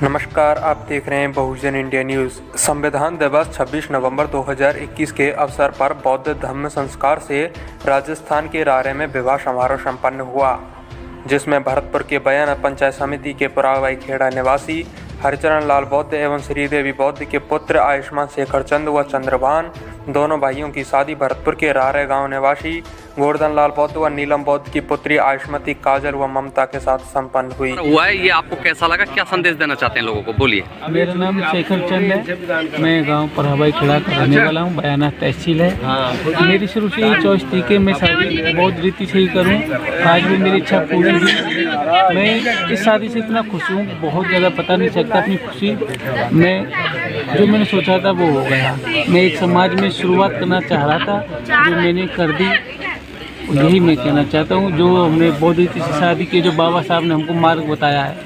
नमस्कार, आप देख रहे हैं बहुजन इंडिया न्यूज़। संविधान दिवस 26 नवंबर 2021 के अवसर पर बौद्ध धम्म संस्कार से राजस्थान के रारे में विवाह समारोह संपन्न हुआ, जिसमें भरतपुर के बयाना पंचायत समिति के पुरावाई खेड़ा निवासी हरिचरण लाल बौद्ध एवं श्रीदेवी बौद्ध के पुत्र आयुष्मान शेखर चंद व चंद्रभान दोनों भाइयों की शादी भरतपुर के रारे गांव निवासी गोवर्धन लाल बौद्ध व नीलम बौद्ध की पुत्री आयुष्मती काजल व ममता के साथ संपन्न हुई। हुआ है, ये आपको कैसा लगा? क्या संदेश देना चाहते हैं लोगों को? बोलिए। मेरा नाम शेखर चंद है, मैं गांव पुरावाई खेड़ा का रहने वाला हूं, बयाना तहसील है। मेरी शुरू से ही चॉइस थी कि मैं शादी बौद्ध रीति से ही करूं। आज भी मेरी इच्छा पूरी हुई। मैं इस शादी से इतना खुश हूँ, बहुत ज़्यादा पता नहीं सकता अपनी खुशी। जो मैंने सोचा था वो हो गया। मैं एक समाज में शुरुआत करना चाह रहा था, जो मैंने कर दी। यही मैं कहना चाहता हूँ, जो हमने बौद्ध रीति से शादी की, जो बाबा साहब ने हमको मार्ग बताया है,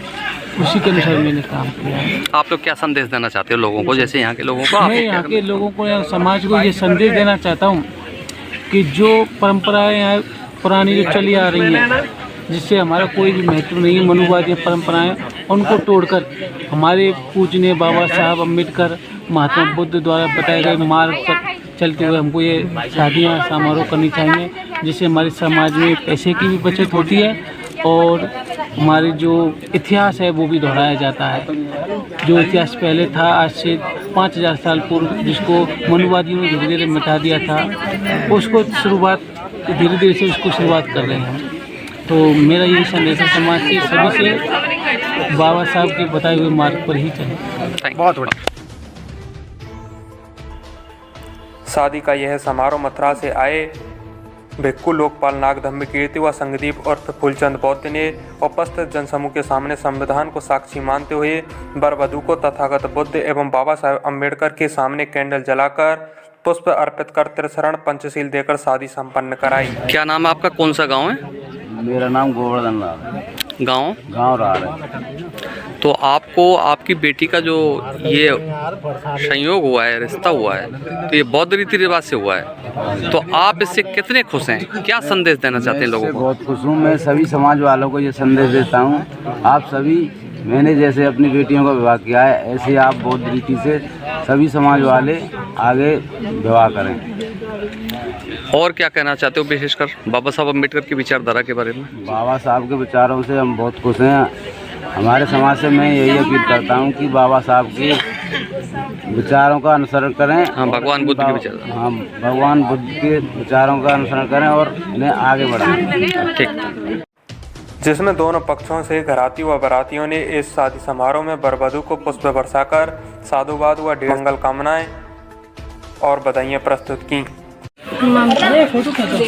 उसी के अनुसार मैंने काम किया है। आप लोग क्या संदेश देना चाहते हो लोगों को, जैसे यहाँ के लोगों को? मैं यहाँ के लोगों को या समाज को ये संदेश देना चाहता हूँ कि जो परंपराएं यहाँ पुरानी जो चली आ रही हैं, जिससे हमारा कोई भी महत्व नहीं है, मनुवादी परंपराएं, उनको तोड़कर हमारे पूजनीय बाबा साहब अम्बेडकर महात्मा बुद्ध द्वारा बताए गए मार्ग पर चलते हुए हमको ये शादियाँ समारोह करनी चाहिए, जिससे हमारे समाज में पैसे की भी बचत होती है और हमारे जो इतिहास है वो भी दोहराया जाता है। जो इतिहास पहले था, आज से 5000 साल पूर्व, जिसको मनुवादियों ने धीरे धीरे मिटा दिया था, उसको धीरे धीरे से उसको शुरुआत कर रहे हैं। तो मेरा यही संदेश है समाज के सभी से, बाबा साहब के बताए हुए मार्ग पर ही चलें। बहुत बढ़िया। शादी का यह समारोह मथुरा से आए भिक्खु लोकपाल नागधम्म कीर्ति व संगदीप उर्फ फूलचंद बौद्ध ने उपस्थित जनसमूह के सामने संविधान को साक्षी मानते हुए वर वधू को तथागत बुद्ध एवं बाबा साहेब अम्बेडकर के सामने कैंडल जलाकर पुष्प अर्पित कर त्रिशरण पंचशील देकर शादी संपन्न कराई। क्या नाम है आपका? कौन सा गांव है? मेरा नाम गोवर्धन लाल है। गाँव रार है। तो आपको आपकी बेटी का जो ये संयोग हुआ है, रिश्ता हुआ है, तो ये बौद्ध रीति रिवाज से हुआ है, तो आप इससे कितने खुश हैं? क्या संदेश देना चाहते हैं लोगों को? बहुत खुश हूँ। मैं सभी समाज वालों को ये संदेश देता हूँ, आप सभी, मैंने जैसे अपनी बेटियों का विवाह किया है, ऐसे आप बौद्ध रीति से सभी समाज वाले आगे विवाह करें। और क्या कहना चाहते हो विशेषकर बाबा साहब अम्बेडकर की विचारधारा के बारे में? बाबा साहब के विचारों से हम बहुत खुश हैं। हमारे समाज से मैं यही अपील करता हूँ कि बाबा साहब के विचारों का अनुसरण करें। हाँ, भगवान बुद्ध के विचार। हाँ, भगवान बुद्ध के विचारों का अनुसरण करें और इन्हें आगे बढ़ाएं। ठीक। जिसमें दोनों पक्षों से घराती व बारातियों ने इस शादी समारोह में वर वधू को पुष्प बरसाकर साधुवाद व ढेर मंगल कामनाएं और बधाइयां प्रस्तुत की।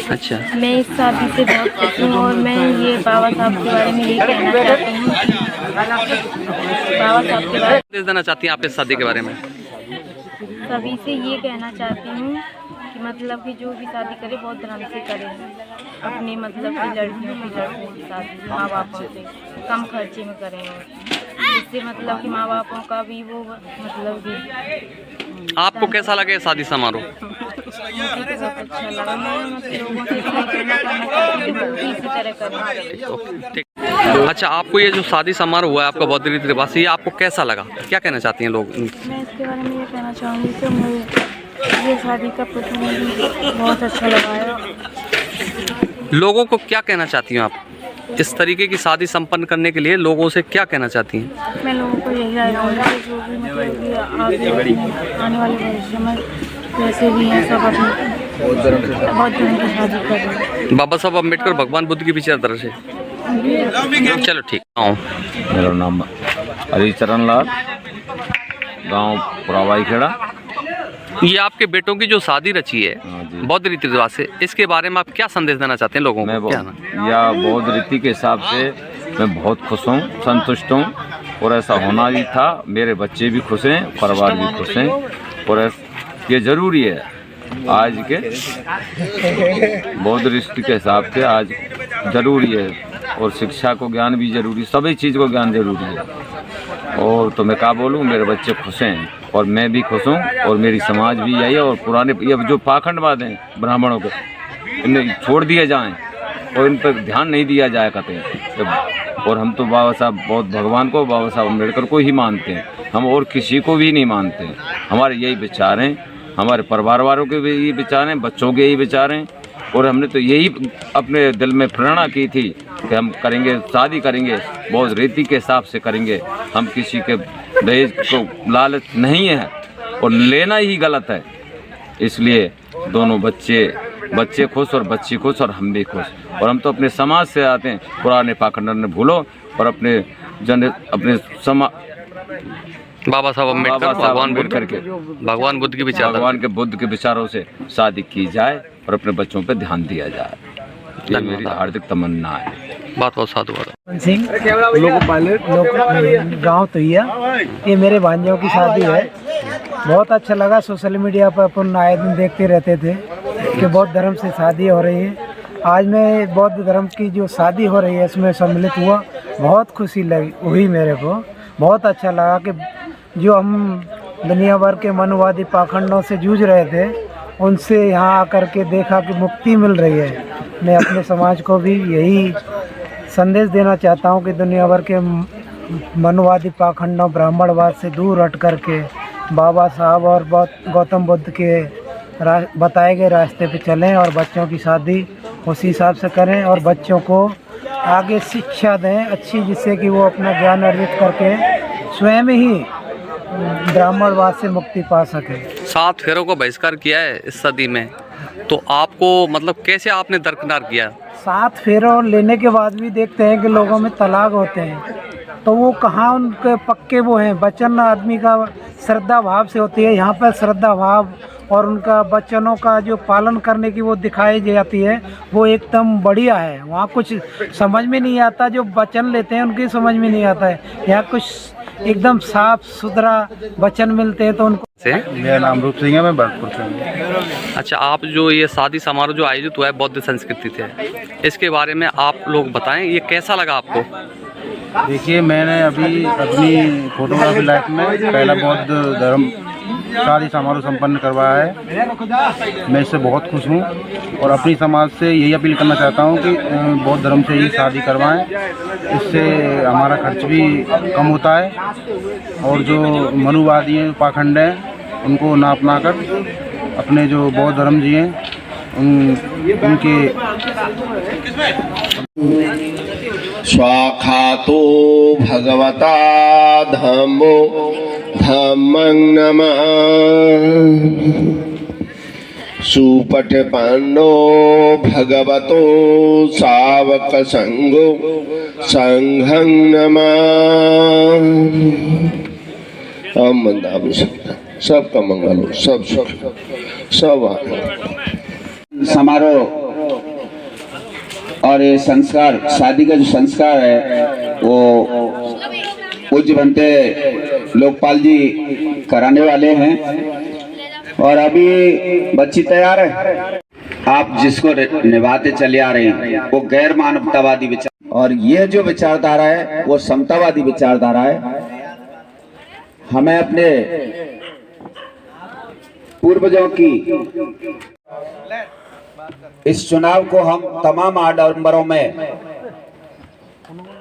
अच्छा, मैं इस शादी से बहुत खुश हूँ और मैं ये बाबा साहब के बारे में ये कहना चाहती हूँ, बाबा साहब के बारे संदेश देना चाहती हैं आप इस शादी के बारे में? सभी से ये कहना चाहती हूँ कि मतलब कि जो भी शादी करे बहुत ध्यान से करें, अपनी मतलब कि लड़कियों की शादी माँ बापों से कम खर्चे में करें, जिससे मतलब कि माँ बापों का भी वो मतलब कि। आपको कैसा लगे शादी समारोह? मुझे बहुत अच्छा लगा। मैं लोगों से कहना चाहती हूँ कि इसी तरह करना। ठीक। अच्छा, आपको ये जो शादी समारोह हुआ है आपका बौद्ध रीति रिवाज से, ये आपको कैसा लगा? क्या कहना चाहती हैं लोग? मैं इसके बारे में ये कहना चाहूँगी कि मुझे ये शादी का प्रसंग बहुत अच्छा लगा है। लोगों को क्या कहना चाहती हैं आप? इस तरीके की शादी संपन्न करने के लिए लोगों से क्या कहना चाहती हैं? मैं लोगों को यही राय दूँगी कि जो भी मतलब कि आगे आने वाले भविष्य में जैसे भी हैं सब अपनी बहुत धर्म की शादी करें। बाबा साहब अम्बेडकर भगवान बुद्ध की विचारधारा से। चलो ठीक। मेरा नाम हरिचरण लाल, गांव पुरावाई खेड़ा। ये आपके बेटों की जो शादी रची है बौद्ध रीति रिवाज से, इसके बारे में आप क्या संदेश देना चाहते हैं लोगों को? या बौद्ध रीति के हिसाब से मैं बहुत खुश हूँ, संतुष्ट हूँ और ऐसा होना भी था। मेरे बच्चे भी खुश हैं, परिवार भी खुश हैं और ये जरूरी है आज के बौद्ध रीति के हिसाब से। आज जरूरी है और शिक्षा को ज्ञान भी जरूरी, सभी चीज़ को ज्ञान जरूरी है। और तो मैं क्या बोलूँ, मेरे बच्चे खुश हैं और मैं भी खुश हूँ और मेरी समाज भी यही है। और पुराने ये जो पाखंडवाद हैं ब्राह्मणों के, इन्हें छोड़ दिए जाएं और इन पर ध्यान नहीं दिया जाए कहते हैं। और हम तो बाबा साहब बौद्ध भगवान को, बाबा साहब अम्बेडकर को ही मानते हैं, हम और किसी को भी नहीं मानते हैं। हमारे यही विचार हैं, हमारे परिवार वालों के भी यही विचार हैं, बच्चों के यही विचार हैं। और हमने तो यही अपने दिल में प्रेरणा की थी कि हम करेंगे, शादी करेंगे, बौद्ध रीति के हिसाब से करेंगे। हम किसी के दहेज को लालच नहीं है और लेना ही गलत है। इसलिए दोनों बच्चे खुश और बच्ची खुश और हम भी खुश। और हम तो अपने समाज से आते हैं, पुराने पाखंड ने भूलो और अपने बाबा साहब अम्बेडकर, भगवान बुद्ध की विचार, भगवान के बुद्ध के विचारों से शादी की जाए और अपने बच्चों पर ध्यान दिया जाए। ये मेरी हार्दिक तमन्ना है। बहुत साधुवाद सिंह गाँव तोइया। ये मेरे भांजों की शादी है। बहुत अच्छा लगा। सोशल मीडिया पर अपन आए दिन देखते रहते थे कि बौद्ध धर्म से शादी हो रही है। आज मैं बौद्ध धर्म की जो शादी हो रही है इसमें सम्मिलित हुआ। बहुत खुशी हुई मेरे को। बहुत अच्छा लगा कि जो हम दुनिया भर के मनुवादी पाखंडों से जूझ रहे थे, उनसे यहाँ आकर के देखा कि मुक्ति मिल रही है। मैं अपने समाज को भी यही संदेश देना चाहता हूँ कि दुनिया भर के मनुवादी पाखंडों, ब्राह्मणवाद से दूर हट करके बाबा साहब और गौतम बुद्ध के बताए गए रास्ते पे चलें और बच्चों की शादी उसी हिसाब से करें और बच्चों को आगे शिक्षा दें अच्छी, जिससे कि वो अपना ज्ञान अर्जित करके स्वयं ही ब्राह्मणवाद से मुक्ति पा सके। 7 फेरों को बहिष्कार किया है इस सदी में, तो आपको मतलब कैसे आपने दरकिनार किया? 7 फेरों लेने के बाद भी देखते हैं कि लोगों में तलाक होते हैं, तो वो कहाँ उनके पक्के वो हैं। वचन आदमी का श्रद्धा भाव से होती है। यहाँ पर श्रद्धा भाव और उनका वचनों का जो पालन करने की वो दिखाई जाती है, वो एकदम बढ़िया है। वहाँ कुछ समझ में नहीं आता, जो वचन लेते हैं उनकी समझ में नहीं आता है। यहाँ कुछ एकदम साफ सुथरा वचन मिलते हैं तो उनको। मेरा नाम रूप सिंह है, मैं भरतपुर से हूँ। अच्छा, आप जो ये शादी समारोह जो आयोजित हुआ है बौद्ध संस्कृति से, इसके बारे में आप लोग बताएं, ये कैसा लगा आपको? देखिए, मैंने अभी अपनी फोटोग्राफी लाइफ में पहला बौद्ध धर्म शादी समारोह संपन्न करवाया है। मैं इससे बहुत खुश हूँ और अपनी समाज से यही अपील करना चाहता हूँ कि बौद्ध धर्म से ही शादी करवाएं। इससे हमारा खर्च भी कम होता है और जो मनुवादी हैं, पाखंड हैं, उनको ना अपना कर अपने जो बौद्ध धर्म जी हैं उनके स्वाखातो भगवता धम्मो धम्मं नमः सुपठपाण्डो भगवतो सावक संगो संघं नमः। ओम मंदाम सबका मंगल हो, सब सुख, सब समारोह और ये संस्कार, शादी का जो संस्कार है वो पूज्य बनते लोकपाल जी कराने वाले हैं। और अभी बच्ची तैयार है। आप जिसको निभाते चले आ रहे हैं वो गैर मानवतावादी विचार, और ये जो विचारधारा है वो समतावादी विचारधारा है। हमें अपने पूर्वजों की इस चुनाव को हम तमाम आडंबरों में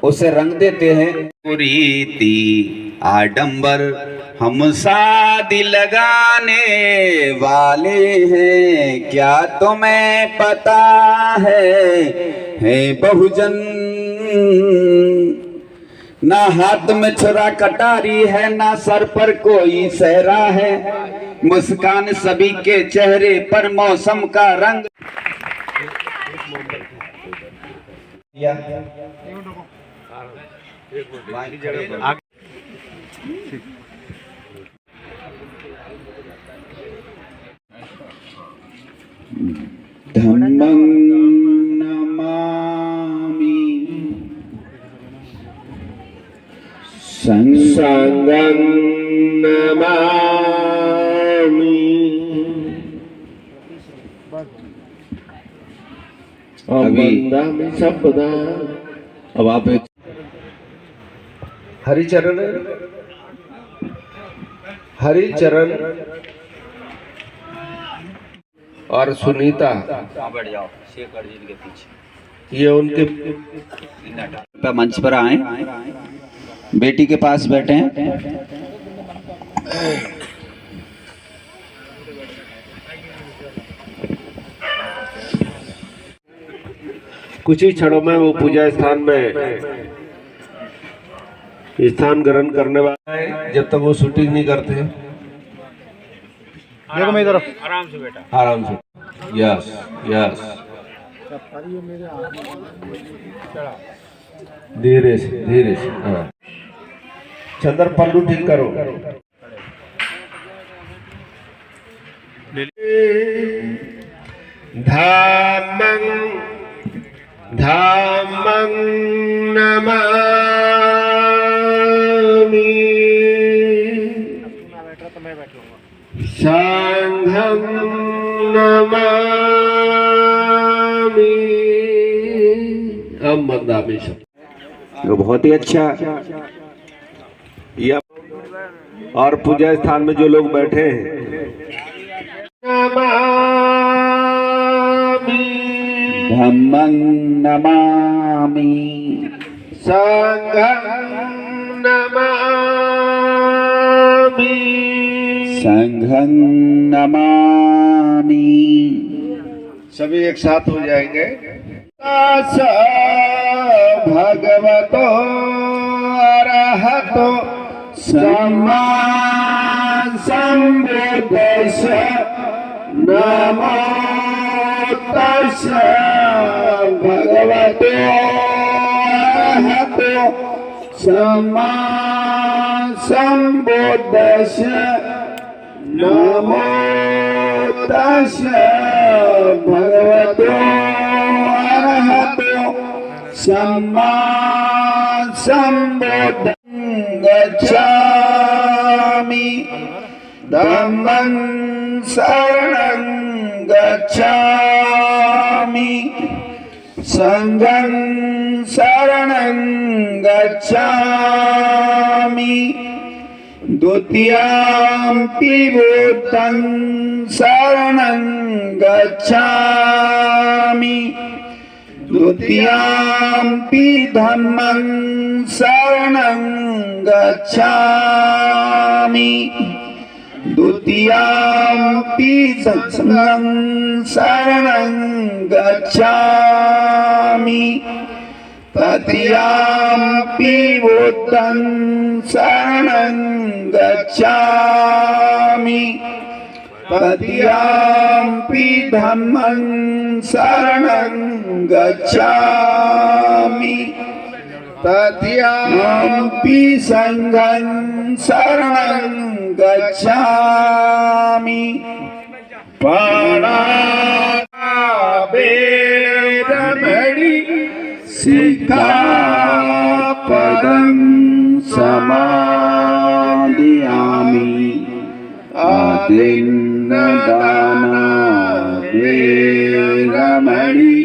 उसे रंग देते हैं। रीति आडंबर हम शादी लगाने वाले हैं, क्या तुम्हें पता है बहुजन। ना हाथ में छुरा कटारी है, ना सर पर कोई सहरा है, मुस्कान सभी के चेहरे पर मौसम का रंग। धम्मं नमामि संघं नमामि। अब आप हरिचरण और सुनीता, बैठ जाओ शेखर जी के पीछे। ये उनके मंच पर आए, बेटी के पास बैठे हैं। कुछ ही क्षणों में वो पूजा स्थान में स्थान ग्रहण करने वाले हैं। जब तक वो शूटिंग नहीं करते, देखो मेरी तरफ, आराम से बेटा, आराम से। यस यस, धीरे से धीरे से। हाँ, चंद्र पल्लू ठीक करो। धामं धामं नमामि संघं नमामि हम बंदामी सब। बहुत ही अच्छा। यह और पूजा स्थान में जो लोग बैठे हैं, धम्मं नमामि संघं नमामि संघं नमामि। सभी एक साथ हो जाएंगे। भगवतो अरहतो सम्मा सम्बुद्धस्य नमो तस्मै भगवतो अरहतो सम्मा सम्बुद्धस्य नमो तस्मै भगवतो अरहतो सम्मा सम्बुद्धं गच्छामि धम्मं शरणं गच्छामि संघं शरणं गच्छामि द्वितीयंपि बुद्धं शरणं गच्छामि द्वितीयंपि धम्मं शरणं गच्छामि द्वितीयंपि संघं शरणं गच्छामि तृतीयंपि बुद्धं शरणं गच्छामि तृतीयंपि धम्मं शरणं गच्छामि तृतीयंपि संघं शरणं गच्छामि पाणावेरमणि सिक्खापदं समादयामि आदिन्नदाना वेरमणि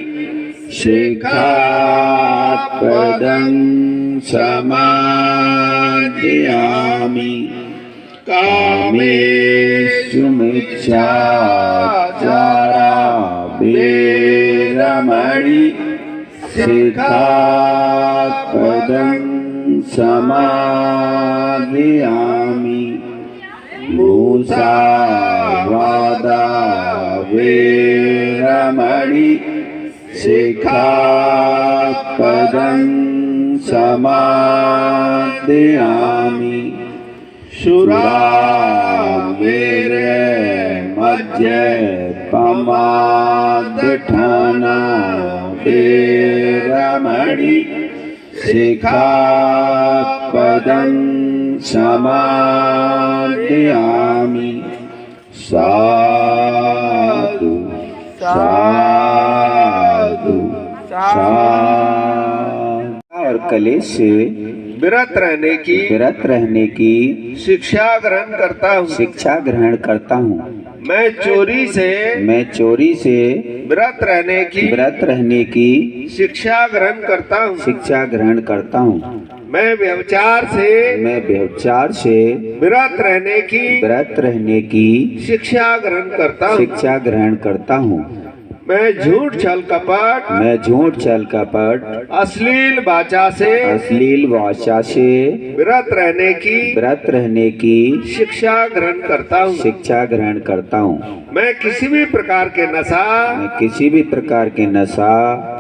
सिक्खापदं समादयामि कामेषु मिच्छाचारा वेरमणि सिक्खापदं समादयामि मुसावादा वेरमणि सिक्खापदं समादयामि शुरामेरे मद्यपमादठाना वेरमणि सिक्खापदं समादयामि साधु साधु साधु। और कलेश से विरत रहने की शिक्षा ग्रहण करता हूँ। मैं चोरी से व्रत रहने की शिक्षा ग्रहण करता हूँ। मैं व्यभिचार से व्रत रहने की शिक्षा ग्रहण करता हूँ। मैं झूठ छल कपट अश्लील वाचा से विरत रहने की शिक्षा ग्रहण करता हूँ मैं किसी भी प्रकार के नशा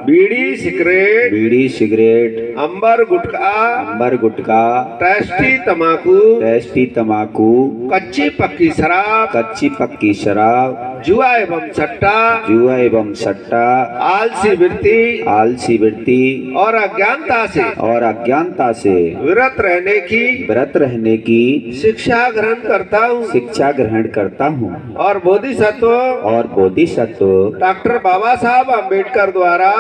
बीड़ी सिगरेट अंबर गुटखा टेस्टी तमाकू कच्ची पक्की शराब जुआ एवं सट्टा आलसी वृत्ति और अज्ञानता से विरत रहने की शिक्षा ग्रहण करता हूँ और बोधिसत्व डॉक्टर बाबा साहब अम्बेडकर द्वारा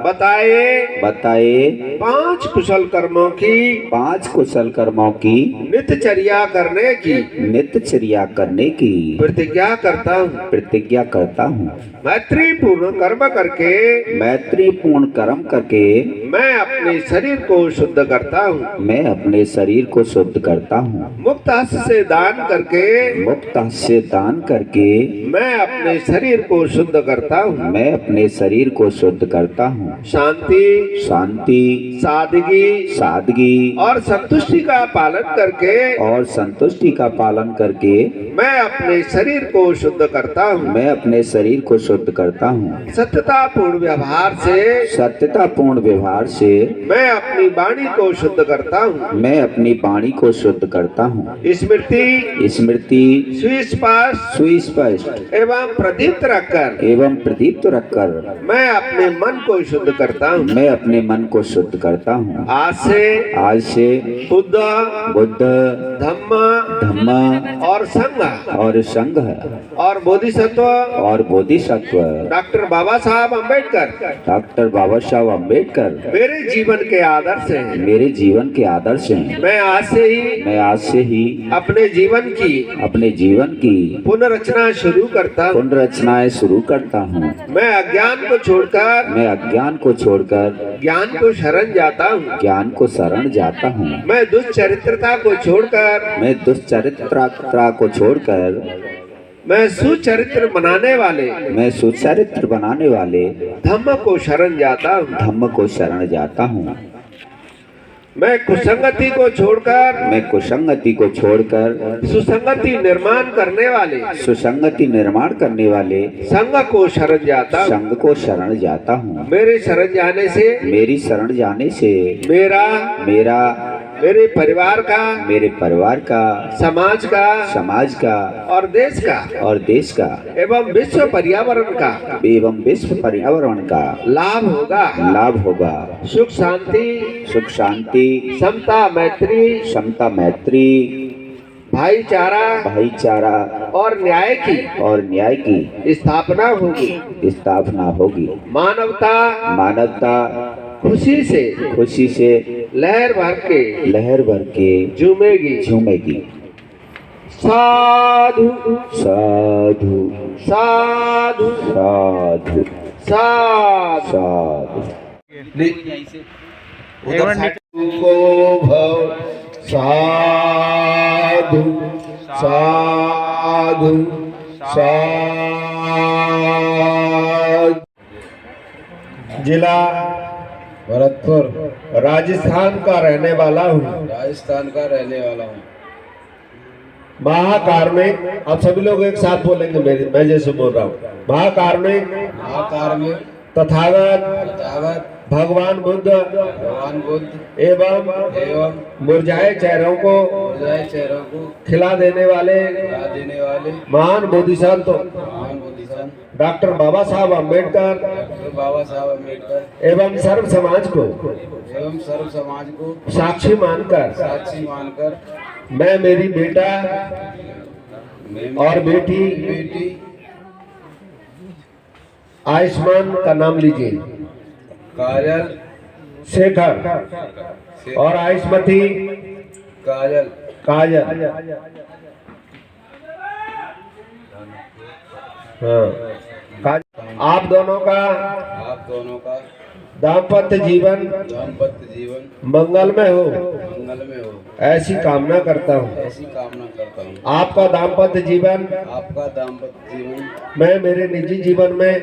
बताए 5 कुशल कर्मों की नित्यचर्या करने की प्रतिज्ञा करता हूँ मैत्रीपूर्ण कर्म करके मैं अपने शरीर को शुद्ध करता हूँ मुक्त हस्त से दान करके मैं अपने शरीर को शुद्ध करता हूँ शांति सादगी और संतुष्टि का पालन करके मैं अपने शरीर को शुद्ध करता हूँ सत्यतापूर्ण व्यवहार से मैं अपनी वाणी को शुद्ध करता हूँ स्मृति सुस्पष्ट एवं प्रदीप्त रखकर मैं अपने मन को शुद्ध करता हूँ आज से बुद्ध धम्म और संघ और बोधिसत्व डॉक्टर बाबा साहब अम्बेडकर मेरे जीवन के आदर्श हैं मैं आज से ही अपने जीवन की पुनर्रचनाएं शुरू करता हूँ मैं अज्ञान को छोड़कर ज्ञान को शरण जाता हूँ मैं दुष्चरित्रता को छोड़कर मैं सुचरित्र बनाने वाले धम्म को शरण जाता हूँ मैं कुसंगति को छोड़कर सुसंगति निर्माण करने वाले संघ को शरण जाता हूँ मेरी शरण जाने से मेरे परिवार का समाज का और देश का एवं विश्व पर्यावरण का लाभ होगा सुख शांति समता मैत्री भाईचारा और न्याय की स्थापना होगी मानवता खुशी से लहर भर के झूमेगी साधु साधु साधु साधु साधु को भव साधु साधु साधु जिला भरतपुर राजस्थान का रहने वाला हूँ महाकारुणिक आप सभी लोग एक साथ बोलेंगे मैं जैसे बोल रहा हूँ महाकारुणिक तथागत भगवान बुद्ध एवं मुरझाए चेहरों को खिला देने वाले महान बोधिसत्व डॉक्टर बाबा साहब अम्बेडकर एवं सर्व समाज को साक्षी मानकर मैं मेरी बेटा और बेटी आयुष्मान का नाम लीजिए काजल शेखर और आयुष्मती काजल हाँ आप दोनों का दाम्पत्य जीवन मंगलमय हो ऐसी कामना करता हूँ। आपका दाम्पत्य जीवन मैं मेरे निजी जीवन में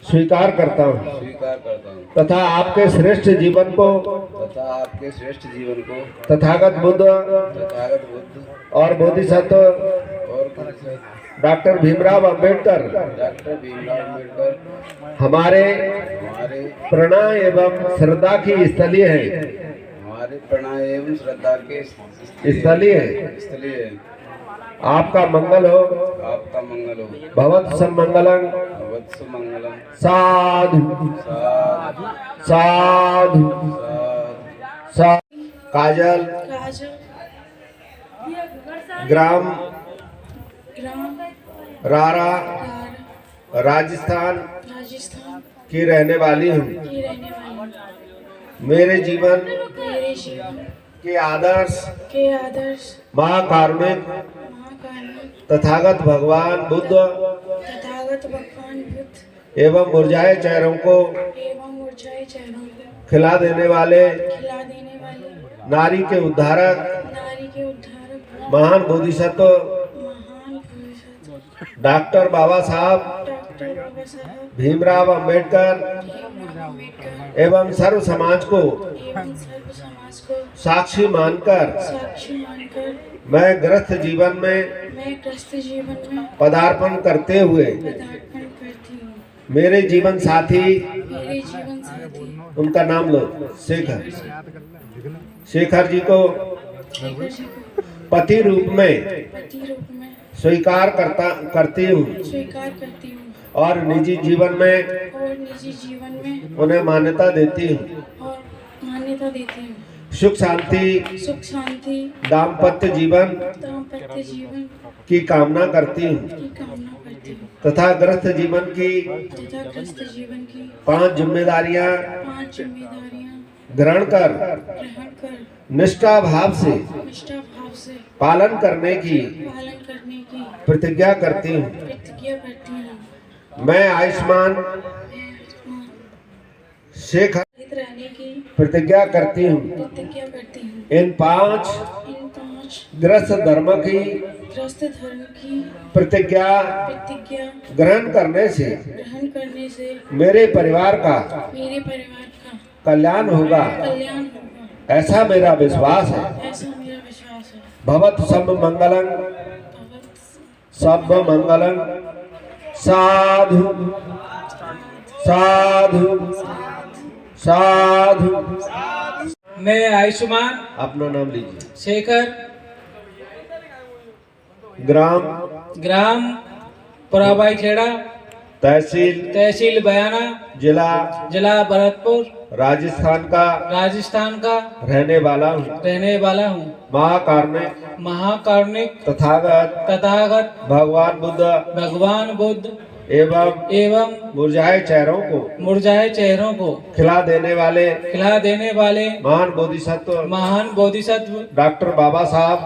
स्वीकार करता हूँ तथा आपके श्रेष्ठ जीवन को तथागत बुद्ध और बोधिसत्व डॉक्टर भीमराव अंबेडकर हमारे प्रणय एवं श्रद्धा की स्थली है। स्थली है। आपका मंगल हो। भवत समंगलम। साधु साधु साधु। काजल ग्राम रारा राजस्थान की रहने वाली हूँ। मेरे जीवन के आदर्श महाकारुणिक तथागत भगवान बुद्ध एवं मुरझाए चेहरों को खिला देने वाले नारी के उद्धारक महान बोधिसत्व डॉक्टर बाबा साहब भीमराव अंबेडकर एवं सर्व समाज को साक्षी मानकर मैं ग्रस्त जीवन में पदार्पण करते हुए मेरे जीवन साथी उनका नाम लो शेखर जी को पति रूप में स्वीकार करती हूँ और निजी जीवन में उन्हें मान्यता देती हूँ। सुख शांति दाम्पत्य जीवन की कामना करती हूँ तथा ग्रस्त जीवन की 5 जिम्मेदारियां ग्रहण कर निष्ठा भाव से पालन करने की प्रतिज्ञा करती हूँ। मैं आयुष्मान शेखर प्रतिज्ञा करती हूँ। इन 5 ग्रस्त धर्म की प्रतिज्ञा ग्रहण करने से मेरे परिवार का कल्याण होगा ऐसा मेरा विश्वास है। भवत सब मंगलम साधु साधु साधु। मैं आयुष्मान अपना नाम लीजिए। शेखर ग्राम पुराबाई खेड़ा तहसील बयाना जिला भरतपुर राजस्थान का रहने वाला हूँ। महाकारुणिक तथागत भगवान बुद्ध एवं मुरझाए चेहरों को खिला देने वाले महान बोधिसत्व डॉक्टर बाबा साहब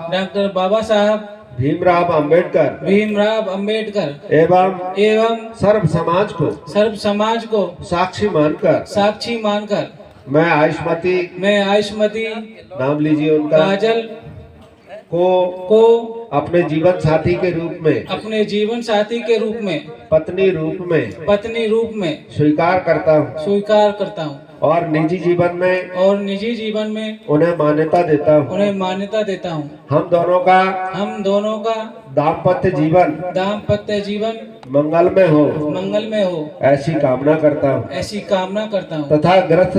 भीमराव अंबेडकर एवं सर्व समाज को साक्षी मानकर मैं आयुष्मती नाम लीजिए उनका काजल को अपने जीवन साथी के रूप में पत्नी रूप में स्वीकार करता हूँ और निजी जीवन में उन्हें मान्यता देता हूँ। हम दोनों का दाम्पत्य जीवन मंगलमय हो ऐसी कामना करता हूँ तथा ग्रस्त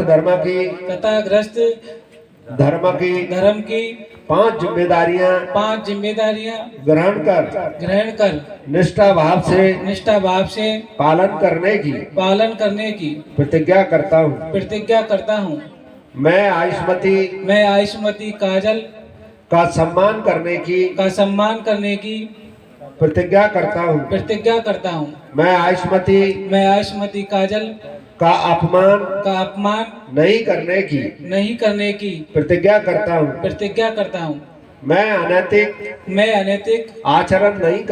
धर्म की 5 जिम्मेदारियां ग्रहण कर निष्ठा भाव से पालन करने की प्रतिज्ञा करता हूँ। मैं आयुष्मती काजल का सम्मान करने की प्रतिज्ञा करता हूँ। मैं आयुष्मती काजल का अपमान नहीं करने की प्रतिज्ञा करता हूँ। मैं अनैतिक आचरण नहीं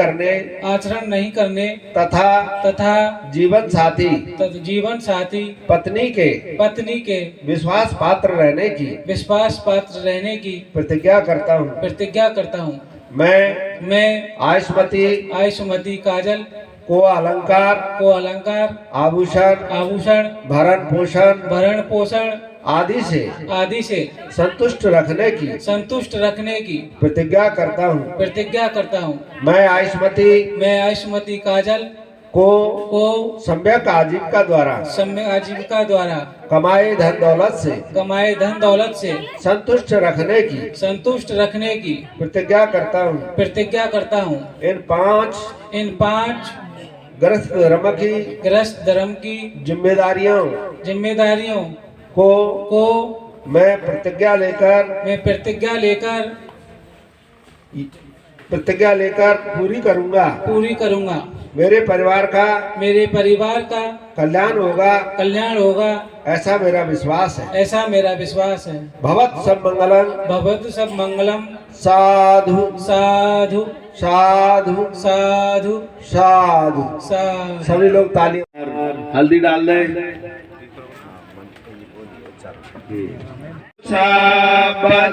करने तथा जीवन साथी पत्नी के विश्वास पात्र रहने की प्रतिज्ञा करता हूँ। मैं आयुष्मती काजल को अलंकार आभूषण भरण पोषण आदि से संतुष्ट रखने की प्रतिज्ञा करता हूँ। मैं आयुष्मती काजल को सम्यक आजीविका द्वारा कमाए धन दौलत से संतुष्ट रखने की प्रतिज्ञा करता हूँ। इन पांच ग्रस्त धर्म की जिम्मेदारियों को मैं प्रतिज्ञा लेकर पूरी करूंगा। मेरे परिवार का कल्याण होगा ऐसा मेरा विश्वास है। भवत सब मंगलम साधु साधु साधु साधु साधु साधु। सभी लोग ताली हल्दी डाल दें।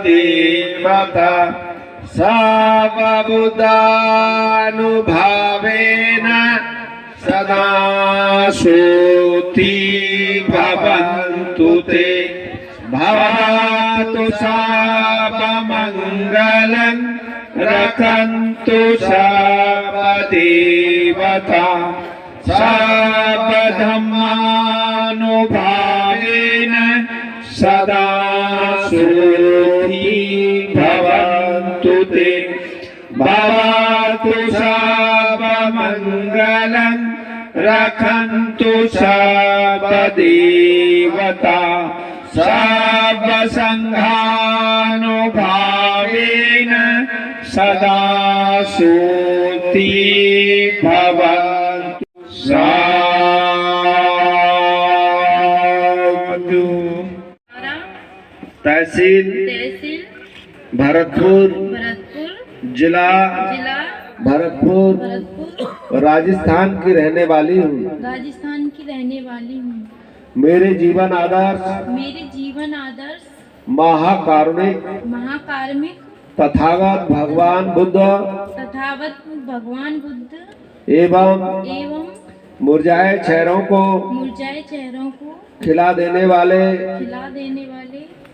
देवता सर्वबुद्धानुभावेन सदा सोति भवन्तु ते भवतु सर्वमङ्गलं रक्षन्तु सर्वदेवता सर्वधर्मानुभावेन सदा सोति भवन्तु ते भवतु सर्वमङ्गलं रक्षन्तु सर्वदेवता सर्वसङ्घानुभावेन सदा सोति भवन्तु। साधु। तहसील भरतपुर जिला भरतपुर राजस्थान की रहने वाली हूँ। मेरे जीवन आदर्श महाकारुणिक तथागत भगवान बुद्ध एवं मुरझाए चेहरों को खिला देने वाले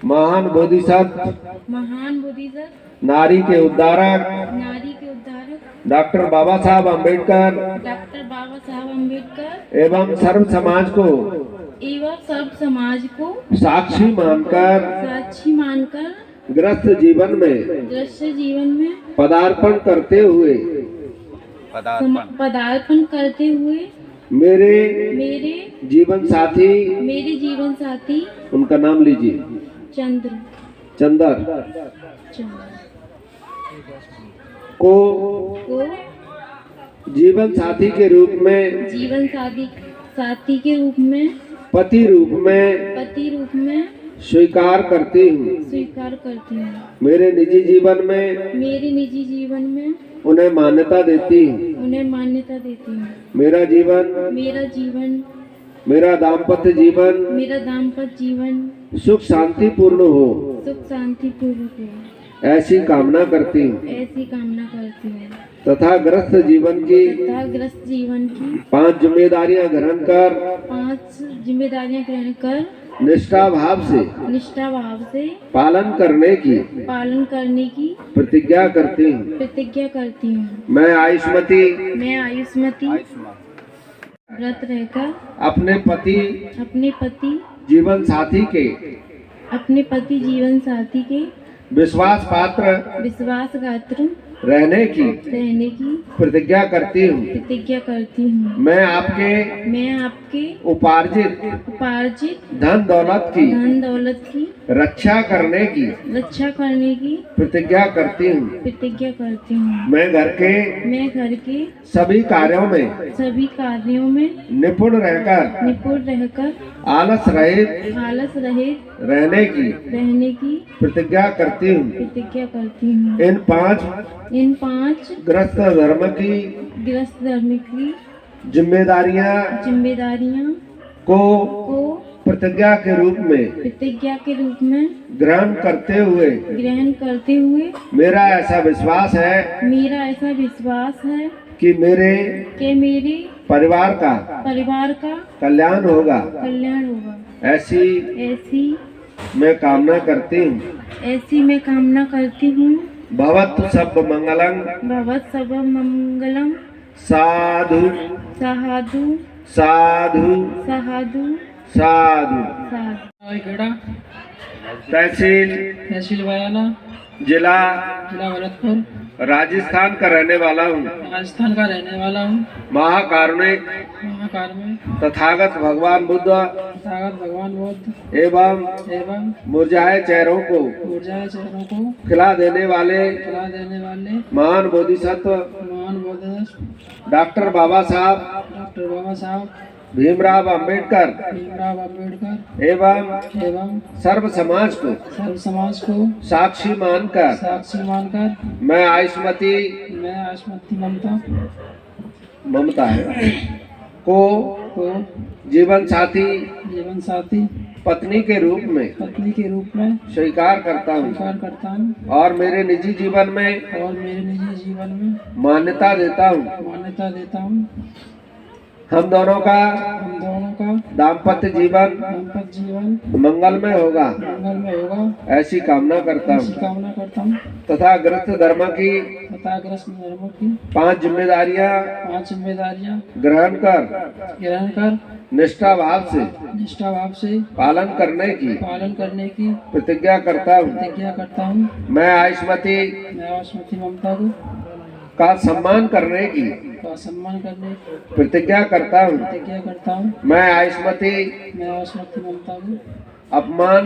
महान बोधिसत्व नारी के उद्धारक डॉक्टर बाबा साहब अम्बेडकर एवं सर्व समाज को साक्षी मानकर ग्रस्त जीवन में पदार्पण करते हुए मेरे जीवन साथी उनका नाम लीजिए चंदर को जीवन साथी के रूप में पति रूप में स्वीकार करती हूँ। मेरे निजी जीवन में उन्हें मान्यता देती हूँ। मेरा दाम्पत्य जीवन सुख शांति पूर्ण हो ऐसी कामना करती हूँ तथा ग्रस्त जीवन की 5 जिम्मेदारियां ग्रहण कर निष्ठा भाव से पालन करने की प्रतिज्ञा करती हूँ। मैं आयुष्मती व्रत रहकर अपने पति जीवन साथी के विश्वास पात्र रहने की प्रतिज्ञा करती हूँ। मैं आपके उपार्जित धन दौलत की रक्षा करने की प्रतिज्ञा करती हूँ। मैं घर के सभी कार्यों में निपुण रहकर आलस रहित रहने की प्रतिज्ञा करती हूँ। इन पांच गृहस्थ धर्म की जिम्मेदारियाँ को प्रतिज्ञा के रूप में ग्रहण करते हुए मेरा ऐसा विश्वास है कि मेरे परिवार का कल्याण होगा। ऐसी मैं कामना करती हूँ। भवतु सब मंगलम साधु साधु साधु तहसील बयाना, जिला भरतपुर, राजस्थान का रहने वाला हूँ। महाकारुणिक तथागत भगवान बुद्ध एवं मुरझाए चेहरों को खिला देने वाले महान बोधिसत्व डॉक्टर बाबा साहब भीमराव अंबेडकर एवं सर्व समाज को साक्षी मानकर मैं आयुष्मती ममता को जीवन साथी पत्नी के रूप में स्वीकार करता हूँ और मेरे निजी जीवन में मान्यता देता हूँ। हम दोनों का दाम्पत्य जीवन मंगलमय होगा ऐसी कामना करता हूँ तथा गृहस्थ धर्म की 5 जिम्मेदारियाँ ग्रहण कर निष्ठा भाव से पालन करने की प्रतिज्ञा करता हूँ। मैं आयुष्मती ममता का सम्मान करने की प्रतिज्ञा करता हूँ। मैं आयुष्मती ममता को अपमान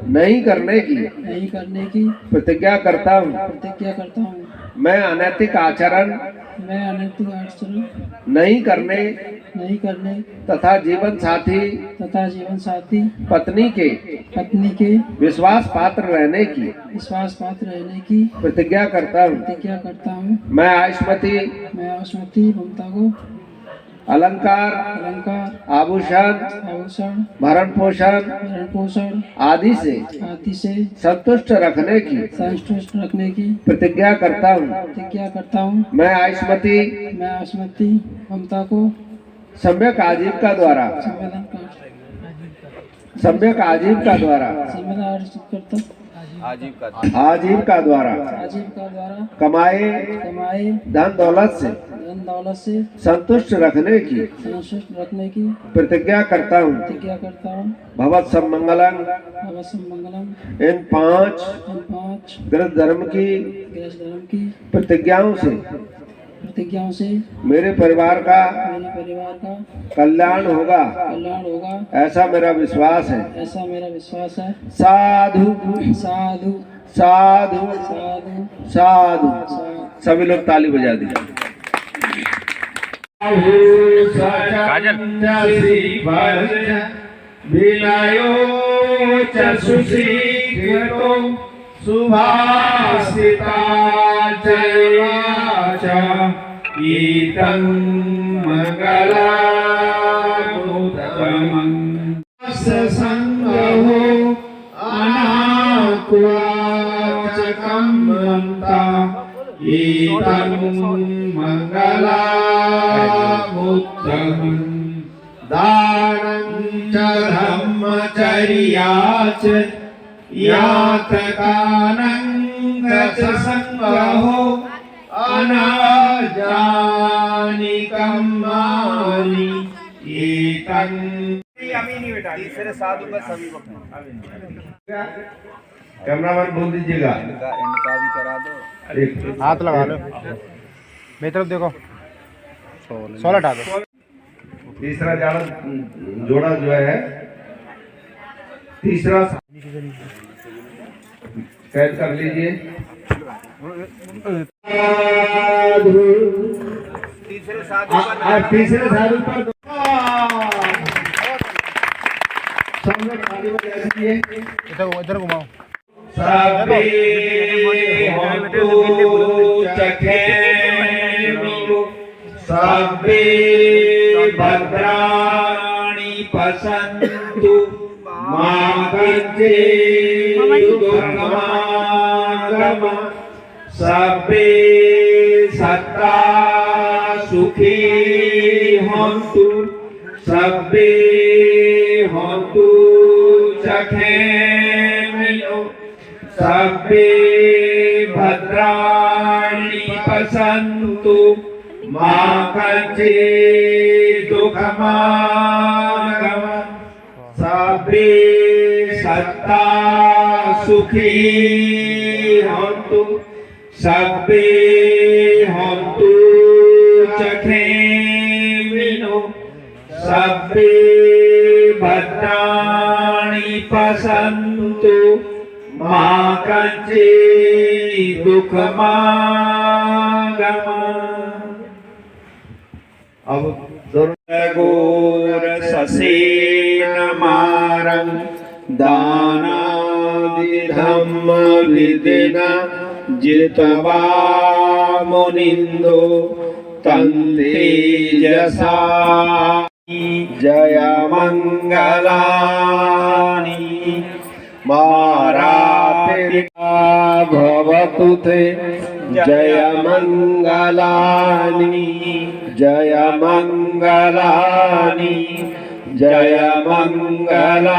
नहीं करने की प्रतिज्ञा करता हूँ। मैं अनैतिक आचरण नहीं करने तथा जीवन साथी पत्नी के विश्वास पात्र रहने की प्रतिज्ञा करता हूँ। मैं आयुष्मती ममता को अलंकार आभूषण भरण पोषण आदि से संतुष्ट रखने की प्रतिज्ञा करता हूँ। मैं आयुष्मती ममता को सम्यक आजीविका द्वारा कमाए धन दौलत से संतुष्ट रखने की प्रतिज्ञा करता हूँ। भवत सब मंगलम इन 5 गृहस्थ धर्म की प्रतिज्ञाओं से मेरे परिवार का कल्याण होगा ऐसा मेरा विश्वास है। साधु साधु साधु साधु। सभी लोग ताली बजा दीजिए। विनयो च सुशीलो सुभाषिता च ईतं मंगलामुत्तमं संगहो अनाकुवाचकम्मन्ता ईतं मंगलामुत्तमं दानं च धम्मचर्या च यातकानं च संगहो अनाजानिकम्मानि एतं। तीसरे साधु का सभी कैमरामैन बोल दीजिएगा। इनका भी करा दो। हाथ लगा लो मेरी तरफ देखो। 16 हटा दो। तीसरा जोड़ा जो है तीसरा कैद कर लीजिए। तीसरे साधु पर इधर घुमाओ। सबे होतु चखेमिनु सबे भद्राणि पश्यन्तु मा कञ्चित् दुःखमागम सबे सत्ता सुखी हन्तु सबे हन्तु चखेमिनु सबे भद्राणि पश्यन्तु मा कञ्चित् दुःखमागम सबे सत्ता सुखी हन्तु सबे हन्तु चखेमिनु सबे भद्राणि पश्यन्तु मा कञ्चित् दुःखमागम। अब दुर्गोर ससेन मारं दानादिधम्म विदिना जितवा मुनिन्दो तन्तेजसा जय मंगलानि मारातिर्गा भवतु ते जय मंगलानि जय मंगलानि जय मंगलानि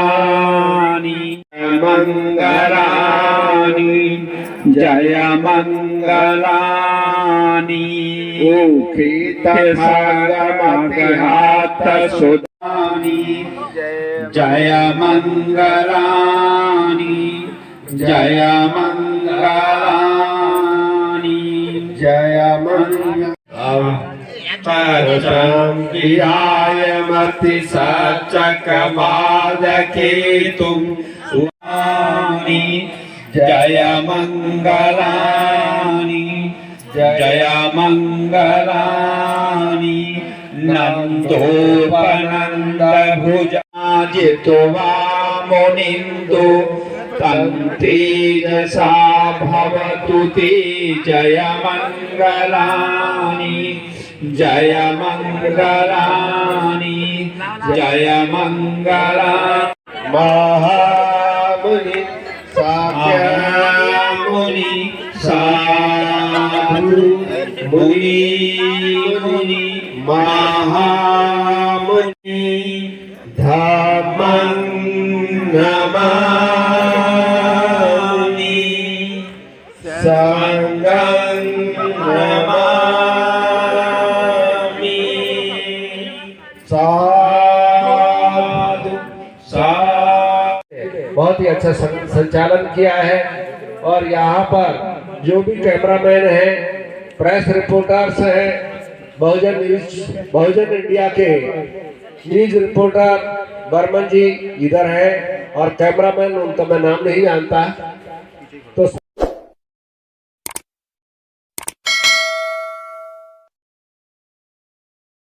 मंगलानि जय मंगलानि उखित सागमतिहात सुदानि जय मंगलानि जय मंगलानि जय मंगलानि मति सचकवादकेतुं उदानि जय मंगलानि जय मंगलानि नंदोपनंद भुजाजित्वा मुनिन्दो तन्तेजसा भवतु ते जय मंगलानि जय मंगलानि जय मंगलानि महामुनि मुनि साधु मुनि मुनि महामुनि धम्मं नमामि संघं नमामि साधु साधु। बहुत ही अच्छा संचालन किया है और यहाँ पर जो भी कैमरामैन हैं, प्रेस रिपोर्टर्स हैं, बहुजन इंडिया के न्यूज रिपोर्टर बर्मन जी इधर हैं और कैमरामैन उनका मैं नाम नहीं जानता।